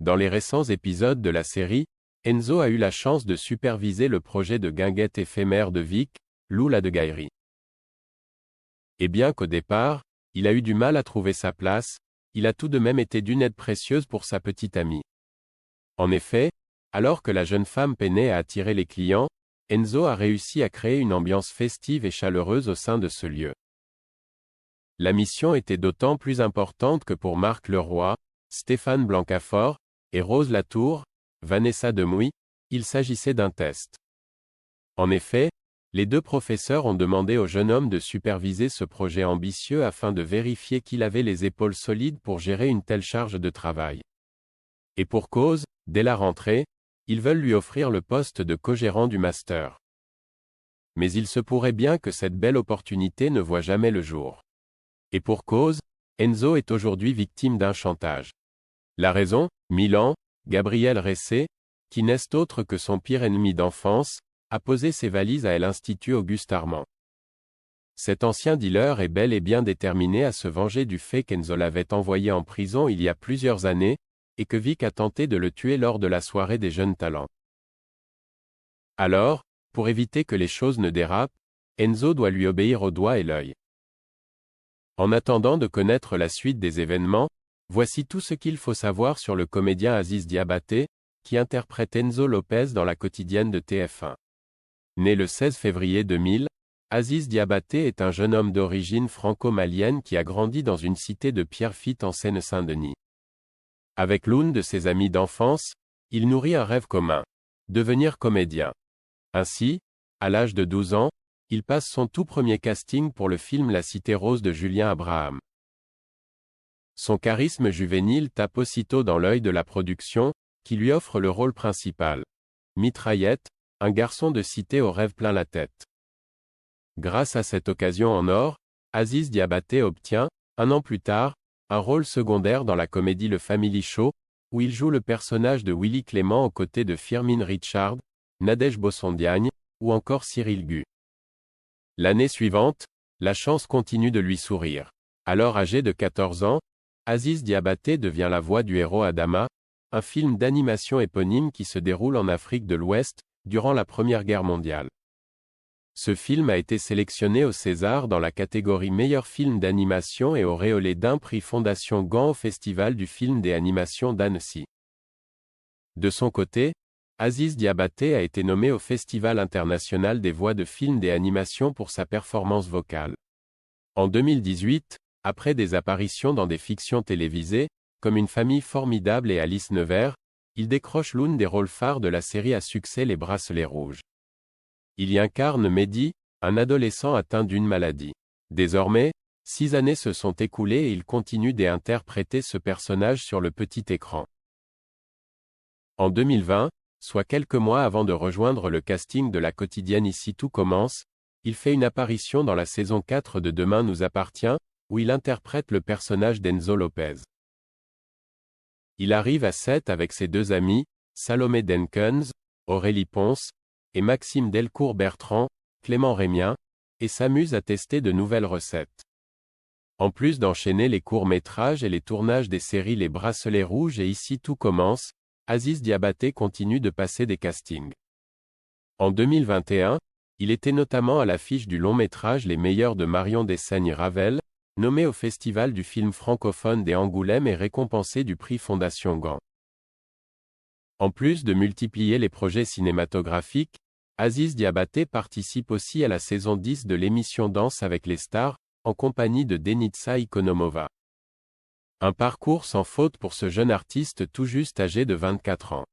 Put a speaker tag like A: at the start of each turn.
A: Dans les récents épisodes de la série, Enzo a eu la chance de superviser le projet de guinguette éphémère de Vic, Lou la de Gaillerie. Et bien qu'au départ, il a eu du mal à trouver sa place, il a tout de même été d'une aide précieuse pour sa petite amie. En effet, alors que la jeune femme peinait à attirer les clients, Enzo a réussi à créer une ambiance festive et chaleureuse au sein de ce lieu. La mission était d'autant plus importante que pour Marc Leroy, Stéphane Blancafort, et Rose Latour, Vanessa Demouy, il s'agissait d'un test. En effet, les deux professeurs ont demandé au jeune homme de superviser ce projet ambitieux afin de vérifier qu'il avait les épaules solides pour gérer une telle charge de travail. Et pour cause, dès la rentrée, ils veulent lui offrir le poste de co-gérant du master. Mais il se pourrait bien que cette belle opportunité ne voie jamais le jour. Et pour cause, Enzo est aujourd'hui victime d'un chantage. La raison, Milan, Gabriel Ressé, qui n'est autre que son pire ennemi d'enfance, a posé ses valises à l'Institut Auguste Armand. Cet ancien dealer est bel et bien déterminé à se venger du fait qu'Enzo l'avait envoyé en prison il y a plusieurs années, et que Vic a tenté de le tuer lors de la soirée des jeunes talents. Alors, pour éviter que les choses ne dérapent, Enzo doit lui obéir au doigt et l'œil. En attendant de connaître la suite des événements, voici tout ce qu'il faut savoir sur le comédien Aziz Diabaté, qui interprète Enzo Lopez dans la quotidienne de TF1. Né le 16 février 2000, Aziz Diabaté est un jeune homme d'origine franco-malienne qui a grandi dans une cité de Pierrefitte en Seine-Saint-Denis. Avec l'une de ses amies d'enfance, il nourrit un rêve commun: devenir comédien. Ainsi, à l'âge de 12 ans, il passe son tout premier casting pour le film La Cité Rose de Julien Abraham. Son charisme juvénile tape aussitôt dans l'œil de la production, qui lui offre le rôle principal. Mitraillette, un garçon de cité aux rêves plein la tête. Grâce à cette occasion en or, Aziz Diabaté obtient, un an plus tard, un rôle secondaire dans la comédie Le Family Show, où il joue le personnage de Willy Clément aux côtés de Firmin Richard, Nadège Bossondiagne, ou encore Cyril Gu. L'année suivante, la chance continue de lui sourire. Alors âgé de 14 ans, Aziz Diabaté devient la voix du héros Adama, un film d'animation éponyme qui se déroule en Afrique de l'Ouest, durant la Première Guerre mondiale. Ce film a été sélectionné au César dans la catégorie meilleur film d'animation et auréolé d'un prix Fondation Gand au Festival du film des animations d'Annecy. De son côté, Aziz Diabaté a été nommé au Festival international des voix de films et animations pour sa performance vocale. En 2018, après des apparitions dans des fictions télévisées, comme Une famille formidable et Alice Nevers, il décroche l'une des rôles phares de la série à succès Les Bracelets rouges. Il y incarne Mehdi, un adolescent atteint d'une maladie. Désormais, 6 années se sont écoulées et il continue d'interpréter ce personnage sur le petit écran. En 2020, soit quelques mois avant de rejoindre le casting de la quotidienne Ici tout commence, il fait une apparition dans la saison 4 de Demain nous appartient, où il interprète le personnage d'Enzo Lopez. Il arrive à 7 avec ses deux amis, Salomé Denkens, Aurélie Ponce, et Maxime Delcourt-Bertrand, Clément Rémien, et s'amuse à tester de nouvelles recettes. En plus d'enchaîner les courts-métrages et les tournages des séries Les Bracelets rouges et Ici tout commence, Aziz Diabaté continue de passer des castings. En 2021, il était notamment à l'affiche du long-métrage Les meilleurs de Marion Dessaigne-Ravel, nommé au Festival du film francophone des Angoulême et récompensé du prix Fondation Gand. En plus de multiplier les projets cinématographiques, Aziz Diabaté participe aussi à la saison 10 de l'émission Danse avec les stars, en compagnie de Denitsa Ikonomova. Un parcours sans faute pour ce jeune artiste tout juste âgé de 24 ans.